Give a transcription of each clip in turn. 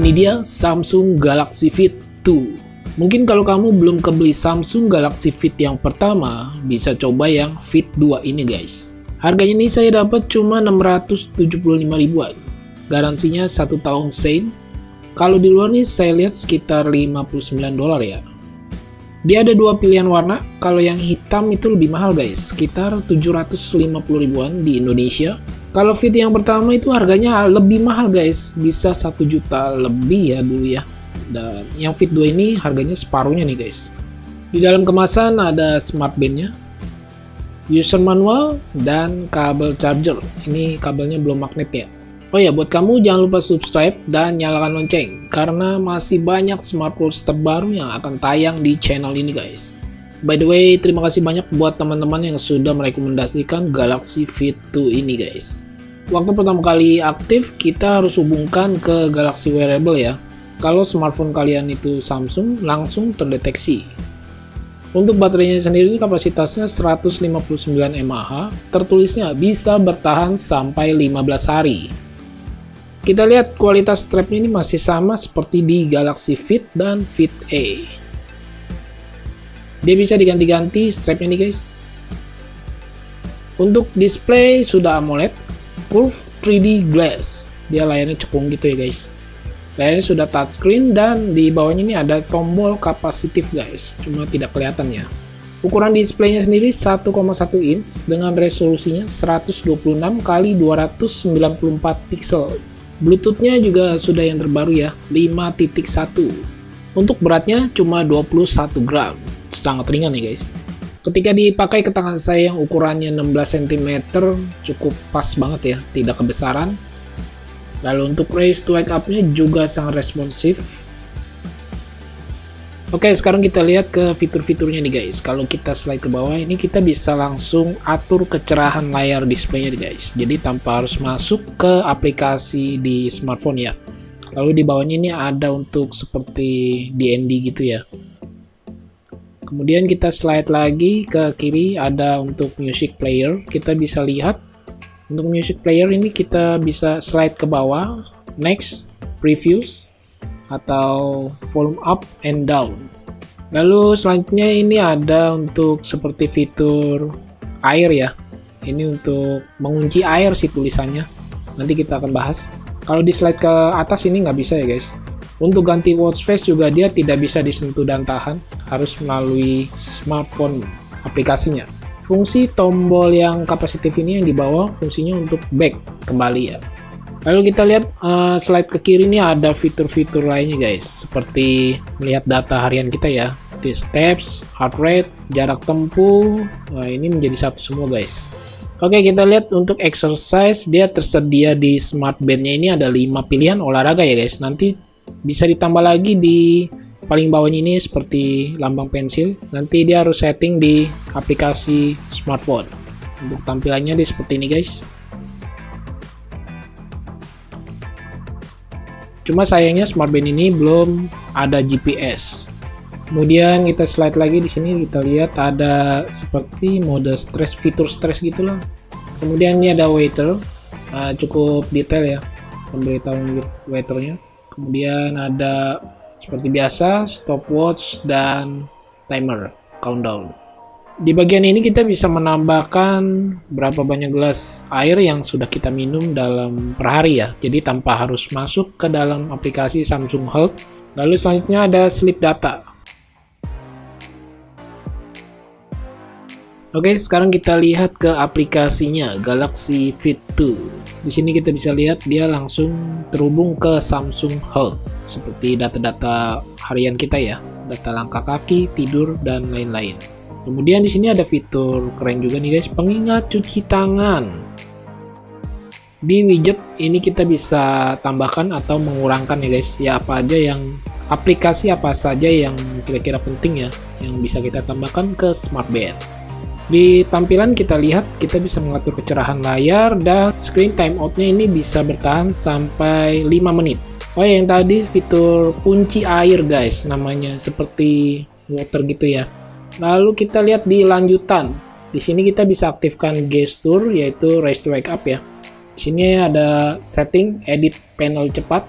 Ini dia Samsung Galaxy Fit 2. Mungkin kalau kamu belum kebeli Samsung Galaxy Fit yang pertama, bisa coba yang Fit 2 ini guys. Harganya ini saya dapat cuma 675 ribuan. Garansinya 1 tahun SAIN. Kalau di luar nih saya lihat sekitar 59 dolar ya. Dia ada dua pilihan warna. Kalau yang hitam itu lebih mahal guys, sekitar 750 ribuan di Indonesia. Kalau Fit yang pertama itu harganya lebih mahal guys, bisa 1 juta lebih ya dulu ya. Dan yang Fit 2 ini harganya separuhnya nih guys. Di dalam kemasan ada smart bandnya, user manual, dan kabel charger. Ini kabelnya belum magnet ya. Oh ya, buat kamu jangan lupa subscribe dan nyalakan lonceng, karena masih banyak smartwatch terbaru yang akan tayang di channel ini guys. By the way, terima kasih banyak buat teman-teman yang sudah merekomendasikan Galaxy Fit 2 ini guys. Waktu pertama kali aktif, kita harus hubungkan ke Galaxy Wearable ya. Kalau smartphone kalian itu Samsung, langsung terdeteksi. Untuk baterainya sendiri kapasitasnya 159 mAh, tertulisnya bisa bertahan sampai 15 hari. Kita lihat kualitas strapnya ini masih sama seperti di Galaxy Fit dan Fit A. Dia bisa diganti-ganti strapnya nih guys. Untuk display sudah AMOLED, Curve 3D Glass. Dia layarnya cekung gitu ya guys. Layarnya sudah touchscreen dan di bawahnya ini ada tombol kapasitif guys, cuma tidak kelihatan ya. Ukuran displaynya sendiri 1,1 inch dengan resolusinya 126 x 294 pixel. Bluetoothnya juga sudah yang terbaru ya, 5.1. Untuk beratnya cuma 21 gram, sangat ringan nih guys. Ketika dipakai ke tangan saya yang ukurannya 16 cm, cukup pas banget ya, tidak kebesaran. Lalu untuk raise to wake up-nya juga sangat responsif. Oke, sekarang kita lihat ke fitur-fiturnya nih guys. Kalau kita slide ke bawah, ini kita bisa langsung atur kecerahan layar displaynya nih guys. Jadi tanpa harus masuk ke aplikasi di smartphone ya. Lalu di bawahnya ini ada untuk seperti DND gitu ya. Kemudian kita slide lagi ke kiri, ada untuk music player. Kita bisa lihat untuk music player ini kita bisa slide ke bawah, next, previews, atau volume up and down. Lalu selanjutnya ini ada untuk seperti fitur air ya. Ini untuk mengunci air sih tulisannya. Nanti kita akan bahas. Kalau di slide ke atas ini nggak bisa ya guys. Untuk ganti watch face juga dia tidak bisa disentuh dan tahan, harus melalui smartphone aplikasinya. Fungsi tombol yang kapasitif ini yang di bawah fungsinya untuk back kembali ya. Lalu kita lihat slide ke kiri ini ada fitur-fitur lainnya guys, seperti melihat data harian kita ya, seperti steps, heart rate, jarak tempuh. Nah, ini menjadi satu semua guys. Oke, kita lihat untuk exercise, dia tersedia di smart bandnya ini ada 5 pilihan olahraga ya guys. Nanti bisa ditambah lagi di paling bawahnya ini seperti lambang pensil. Nanti dia harus setting di aplikasi smartphone. Untuk tampilannya dia seperti ini guys. Cuma sayangnya smartband ini belum ada GPS. Kemudian kita slide lagi di sini, kita lihat ada seperti mode stress, fitur stress gitulah. Kemudian ini ada waiter, cukup detail ya pemberitahuan waiternya. Kemudian ada seperti biasa stopwatch dan timer countdown. Di bagian ini kita bisa menambahkan berapa banyak gelas air yang sudah kita minum dalam per hari ya. Jadi tanpa harus masuk ke dalam aplikasi Samsung Health. Lalu selanjutnya ada sleep data. Oke, sekarang kita lihat ke aplikasinya Galaxy Fit 2. Di sini kita bisa lihat dia langsung terhubung ke Samsung Health, seperti data-data harian kita ya, data langkah kaki, tidur, dan lain-lain. Kemudian di sini ada fitur keren juga nih guys, pengingat cuci tangan. Di widget ini kita bisa tambahkan atau mengurangkan ya guys, ya apa aja yang aplikasi apa saja yang kira-kira penting ya, yang bisa kita tambahkan ke smartband. Di tampilan kita lihat kita bisa mengatur kecerahan layar dan screen timeoutnya ini bisa bertahan sampai 5 menit. Oh ya, yang tadi fitur kunci air guys namanya, seperti water gitu ya. Lalu kita lihat di lanjutan. Di sini kita bisa aktifkan gestur yaitu raise to wake up ya. Di sini ada setting edit panel cepat.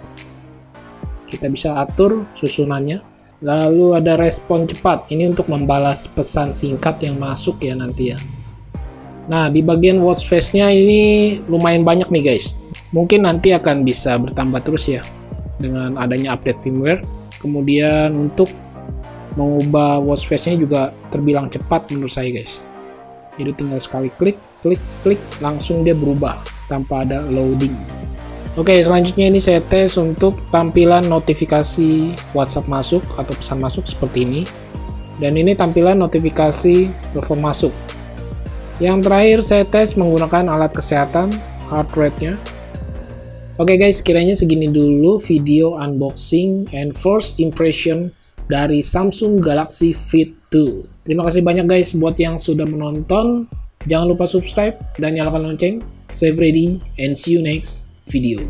kita bisa atur susunannya. Lalu ada respon cepat, ini untuk membalas pesan singkat yang masuk ya nanti ya. Nah, di bagian watch face-nya ini lumayan banyak nih guys. Mungkin nanti akan bisa bertambah terus ya dengan adanya update firmware. Kemudian untuk mengubah watch face-nya juga terbilang cepat menurut saya guys. Jadi tinggal sekali klik, langsung dia berubah tanpa ada loading. Oke, selanjutnya ini saya tes untuk tampilan notifikasi WhatsApp masuk atau pesan masuk seperti ini. Dan ini tampilan notifikasi telepon masuk. Yang terakhir saya tes menggunakan alat kesehatan, heart rate-nya. Oke guys, kiranya segini dulu video unboxing and first impression dari Samsung Galaxy Fit 2. Terima kasih banyak guys buat yang sudah menonton. Jangan lupa subscribe dan nyalakan lonceng. Save ready and see you next video.